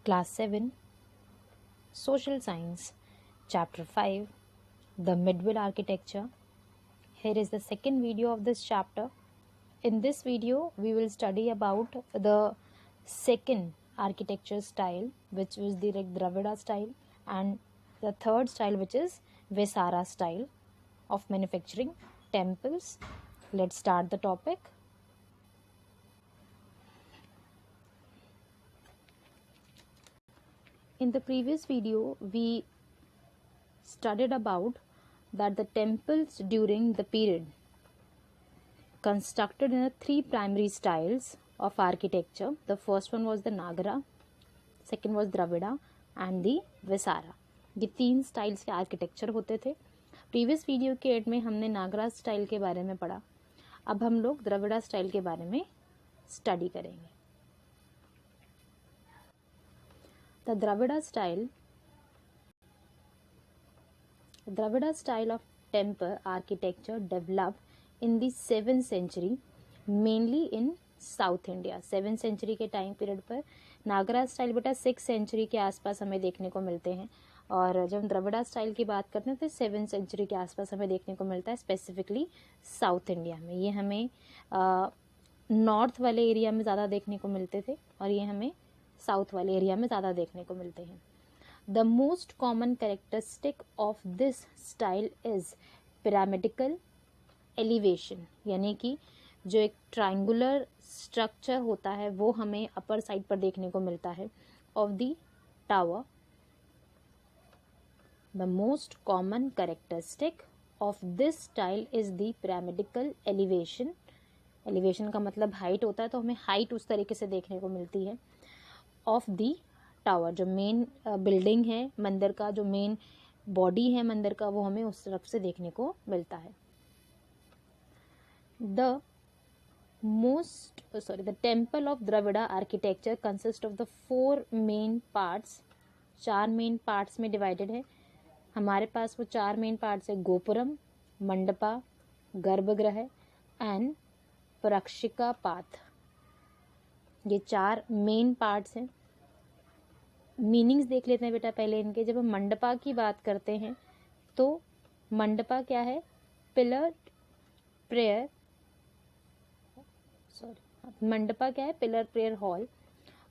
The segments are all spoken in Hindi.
Class 7 Social Science Chapter 5 The Midville Architecture. Here is the second video of this chapter. In this video we will study about the second architecture style, which is the Dravida style, and the third style, which is Vesara style of manufacturing temples. Let's start the topic. In the previous video we studied about that the temples during the period constructed in the three primary styles of architecture. The first one was the Nagara, second was Dravida and the Vesara. ये तीन स्टाइल्स के आर्किटेक्चर होते थे. प्रीवियस वीडियो के एड में हमने नागरा स्टाइल के बारे में पढ़ा. अब हम लोग द्रविड़ा स्टाइल के बारे में स्टडी करेंगे. The Dravida style of temple architecture developed in the 7th century, mainly in South India. 7th century के टाइम पीरियड पर नागरा स्टाइल बेटा 6th century के आसपास हमें देखने को मिलते हैं, और जब हम द्रविड़ा स्टाइल की बात करते हैं तो 7th century के आसपास हमें देखने को मिलता है, स्पेसिफिकली साउथ इंडिया में. ये हमें नॉर्थ वाले एरिया में ज़्यादा देखने को मिलते थे और ये हमें साउथ वाले एरिया में ज़्यादा देखने को मिलते हैं. The most common characteristic of this style is pyramidical elevation, यानी कि जो एक ट्रायंगुलर स्ट्रक्चर होता है वो हमें अपर साइड पर देखने को मिलता है of the tower. The most common characteristic of this style is the pyramidical elevation. Elevation का मतलब हाइट होता है, तो हमें हाइट उस तरीके से देखने को मिलती है ऑफ द टावर. जो मेन बिल्डिंग है मंदिर का, जो मेन बॉडी है मंदिर का, वो हमें उस तरफ से देखने को मिलता है. The temple of Dravida architecture consist of the 4 main parts. 4 main parts में डिवाइडेड है. हमारे पास वो 4 मेन पार्ट्स है: गोपुरम, मंडपा, गर्भगृह एंड प्रक्षिका पाथ. ये 4 मेन पार्ट्स हैं. मीनिंग्स देख लेते हैं बेटा पहले इनके. जब हम मंडपा की बात करते हैं तो मंडपा क्या है? पिलर प्रेयर मंडपा क्या है? Pillar prayer hall.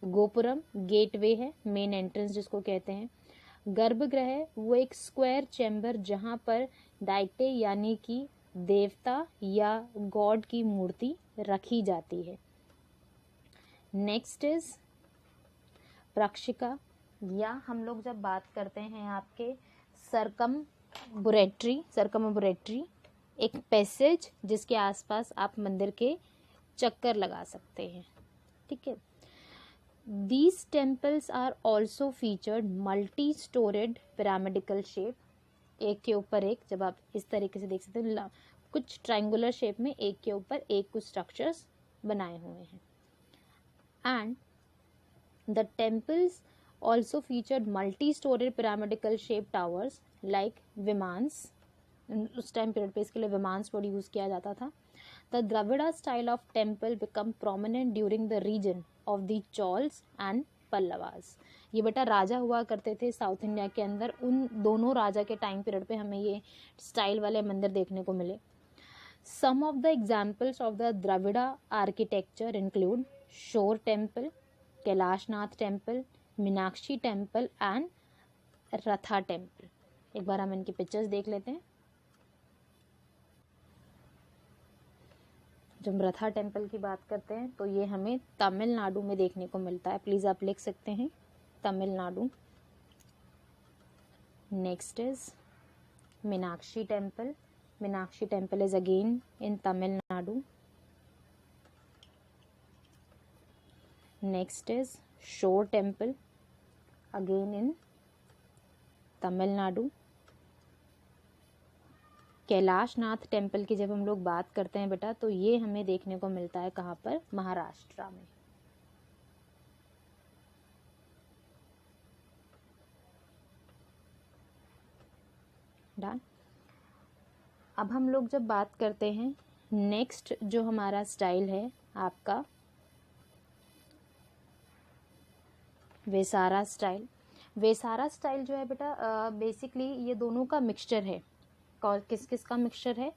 Gopuram gateway है, मेन एंट्रेंस जिसको कहते हैं. गर्भगृह वो एक स्क्वायर चैम्बर जहाँ पर डाइटे यानी कि देवता या गॉड की मूर्ति रखी जाती है. नेक्स्ट इज प्रक्षिका, या हम लोग जब बात करते हैं आपके सर्कमबुरेटरी एक पैसेज जिसके आसपास आप मंदिर के चक्कर लगा सकते हैं. ठीक है. These temples are also featured multi-storied pyramidal shape. एक के ऊपर एक, जब आप इस तरीके से देख सकते हैं, कुछ ट्रायंगुलर शेप में एक के ऊपर एक कुछ स्ट्रक्चर्स बनाए हुए हैं. And the temples also featured multi-storied pyramidal shaped towers like विमांस. उस टाइम पीरियड पे इसके लिए विमांस वर्ड यूज किया जाता था. The Dravida style of temple become prominent during the region of the Chols and Pallavas. ये बेटा राजा हुआ करते थे साउथ इंडिया के अंदर. उन दोनों राजा के टाइम पीरियड पे हमें ये स्टाइल वाले मंदिर देखने को मिले. Some of the examples of the Dravida architecture include Shore Temple, Kailashnath temple, Meenakshi temple and रथा टेम्पल. एक बार हम इनकी पिक्चर्स देख लेते हैं. जब हम रथा टेम्पल की बात करते हैं तो ये हमें तमिलनाडु में देखने को मिलता है. प्लीज़ आप लिख सकते हैं Tamil Nadu. Next is Meenakshi temple. Meenakshi temple is again in Tamil Nadu. Next is Shore Temple, again in Tamil Nadu. Kailashnath temple की जब हम लोग बात करते हैं बेटा तो ये हमें देखने को मिलता है कहाँ पर? महाराष्ट्र में. डन. अब हम लोग जब बात करते हैं नेक्स्ट जो हमारा स्टाइल है आपका वेसारा स्टाइल। वेसारा स्टाइल जो है बेटा बेसिकली ये दोनों का मिक्सचर है। किस किस का मिक्सचर है?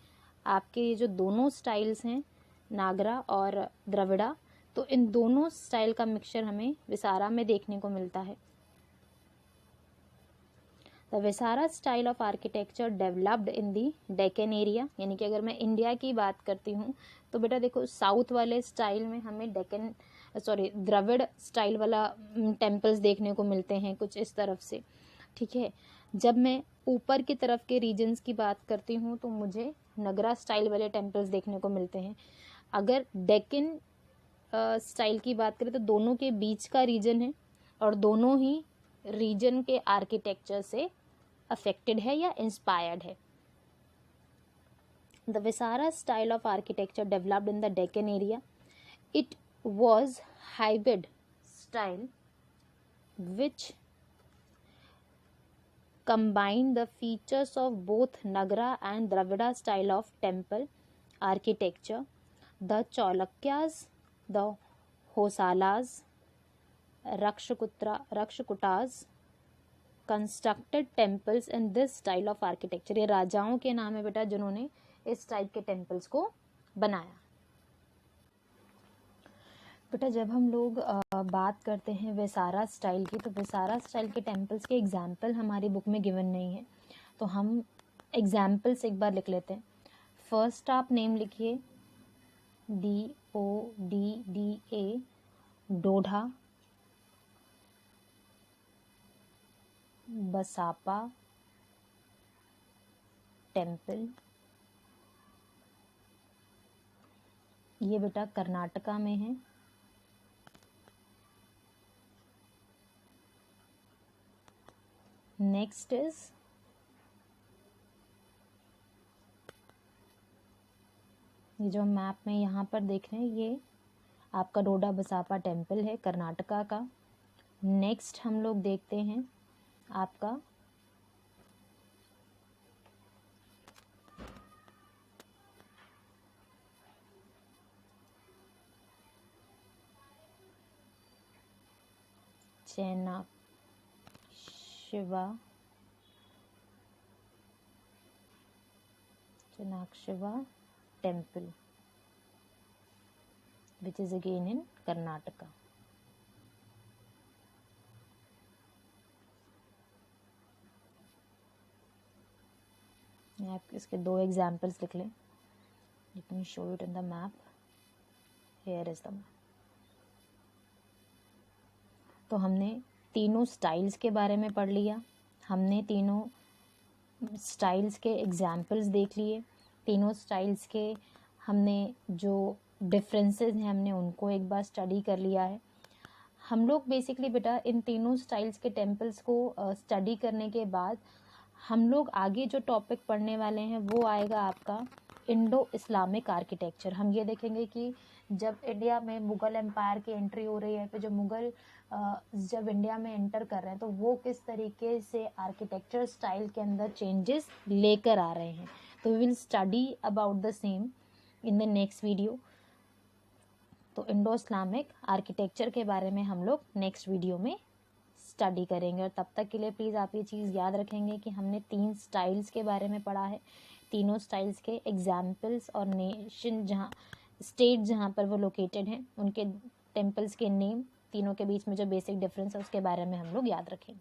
आपके ये जो दोनों स्टाइल्स हैं नागरा और द्रविड़ा, तो इन दोनों स्टाइल का मिक्सचर हमें वेसारा में देखने को मिलता है। The Vesara style of architecture developed in the Deccan area, यानी कि अगर मैं इंडिया की बात करती हूँ तो बेटा देखो साउथ वाले स्टाइल में हमें द्रविड़ स्टाइल वाला टेम्पल्स देखने को मिलते हैं कुछ इस तरफ से, ठीक है। जब मैं ऊपर की तरफ के रीजन्स की बात करती हूँ तो मुझे नगरा स्टाइल वाले टेम्पल्स देखने को मिलते हैं। अगर डेक्कन स्टाइल की बात करें तो दोनों के बीच का रीजन है और दोनों ही रीजन के आर्किटेक्चर से अफेक्टेड है या इंस्पायर्ड है। The Vesara style of architecture developed in the Deccan area. It was hybrid style which combined the features of both Nagara and Dravida style of temple architecture. The Chalukyas, the Hosalas, Rakshkutas constructed temples in this style of architecture. ये राजाओं के नाम है बेटा जिन्होंने इस टाइप के टेम्पल्स को बनाया। बेटा जब हम लोग बात करते हैं वेसारा स्टाइल की, तो वेसारा स्टाइल के टेम्पल्स के एग्जाम्पल हमारी बुक में गिवन नहीं है, तो हम एग्जाम्पल्स एक बार लिख लेते हैं। फर्स्ट आप नेम लिखिए, DODDA, डोढा, बसापा टेम्पल, ये बेटा कर्नाटका में है। नेक्स्ट इज ये जो मैप में यहाँ पर देख रहे हैं, ये आपका डोडा बसापा टेम्पल है कर्नाटका का। नेक्स्ट हम लोग देखते हैं आपका Chanakshava temple, which is again in Karnataka. आप इसके दो एग्जाम्पल्स लिख लें। Let me show it in the map. Here is the map. तो हमने तीनों स्टाइल्स के बारे में पढ़ लिया, हमने तीनों स्टाइल्स के एग्जाम्पल्स देख लिए, तीनों स्टाइल्स के हमने जो डिफरेंसेस हैं हमने उनको एक बार स्टडी कर लिया है। हम लोग बेसिकली बेटा इन तीनों स्टाइल्स के टेम्पल्स को स्टडी करने के बाद हम लोग आगे जो टॉपिक पढ़ने वाले हैं वो आएगा आपका इंडो इस्लामिक आर्किटेक्चर। हम ये देखेंगे कि जब इंडिया में मुग़ल एम्पायर की एंट्री हो रही है, तो जो मुग़ल जब इंडिया में एंटर कर रहे हैं तो वो किस तरीके से आर्किटेक्चर स्टाइल के अंदर चेंजेस लेकर आ रहे हैं। तो we will study about the same in the next video. तो इंडो इस्लामिक आर्किटेक्चर के बारे में हम लोग नेक्स्ट वीडियो में स्टडी करेंगे। और तब तक के लिए प्लीज़ आप ये चीज़ याद रखेंगे कि हमने 3 स्टाइल्स के बारे में पढ़ा है, तीनों स्टाइल्स के एग्जाम्पल्स और नेशन स्टेट जहाँ पर वो लोकेटेड हैं उनके टेम्पल्स के नेम, तीनों के बीच में जो बेसिक डिफरेंस है उसके बारे में हम लोग याद रखेंगे।